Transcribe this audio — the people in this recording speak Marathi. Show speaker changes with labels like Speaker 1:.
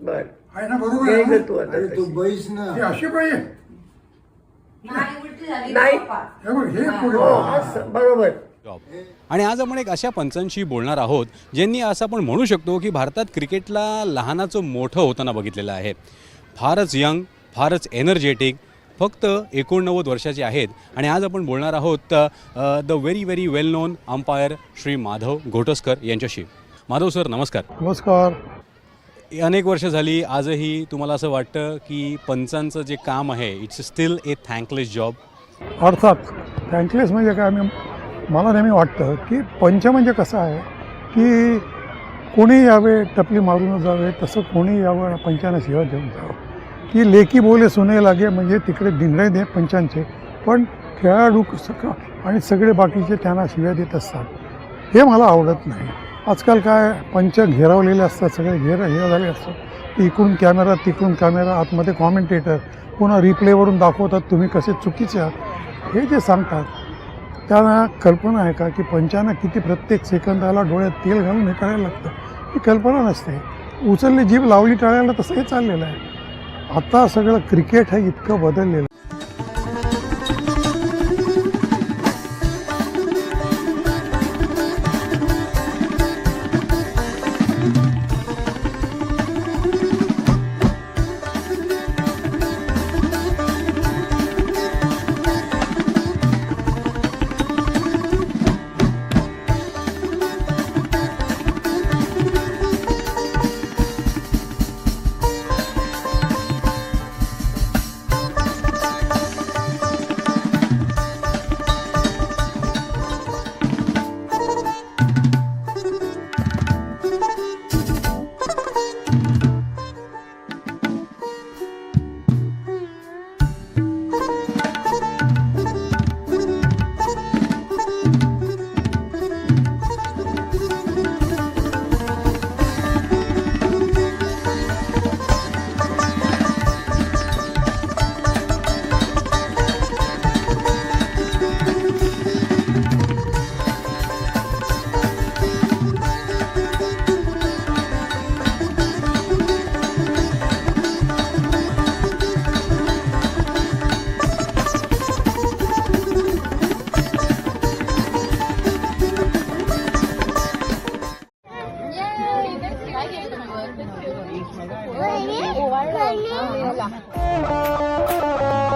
Speaker 1: बर
Speaker 2: आहे ना, बरोबर आहे
Speaker 1: घे
Speaker 2: ना?
Speaker 1: ग तू आता
Speaker 3: अरे तू
Speaker 1: तशी.
Speaker 3: बैस ना.
Speaker 2: हे अशी पाहिजे.
Speaker 1: नाही.
Speaker 2: हे बघ, हे पुढे.
Speaker 1: हो असं बरोबर.
Speaker 4: आणि आज आपण एक अशा पंचांशी बोलणार आहोत ज्यांनी असं आपण म्हणू शकतो की भारतात क्रिकेटला लहानाचं मोठं होताना बघितलेलं आहे. फारच यंग, फारच एनर्जेटिक, फक्त 89 वर्षाचे आहेत. आणि आज आपण बोलणार आहोत the very well known umpire Shri Madhav Ghotaskar यांच्याशी. माधव सर नमस्कार.
Speaker 5: नमस्कार.
Speaker 4: अनेक वर्ष झाली, आजही तुम्हाला असं वाटतं की पंचांचं जे काम आहे it's steel A thankless job?
Speaker 5: अर्थात थँकलेस म्हणजे काय, मला नेहमी वाटतं की पंच म्हणजे कसं आहे की कोणी यावे टपली मारूनच जावे, तसं कोणी यावं पंचांना शिवा देऊन जावं. की लेकी बोले सुने लागे म्हणजे तिकडे निर्णय दे पंचांचे, पण खेळाडू आणि सगळे बाकीचे त्यांना शिव्या देत असतात. हे मला आवडत नाही. आजकाल काय पंच घेरावलेले असतात, सगळे हे झाले असतात. इकडून कॅमेरा तिकडून कॅमेरा, आतमध्ये कॉमेंटेटर, पुन्हा रिप्लेवरून दाखवतात तुम्ही कसे चुकीचे आहात. हे जे सांगतात त्यांना कल्पना आहे का की पंचांना किती प्रत्येक सेकंदाला डोळ्यात तेल घालून हे करायला लागतं? ही कल्पना नसते. उचलली जीभ लावली टाळायला, तसं हे चाललेलं आहे. आता सगळं क्रिकेट हे इतकं बदललेलं आहे.
Speaker 6: Oh,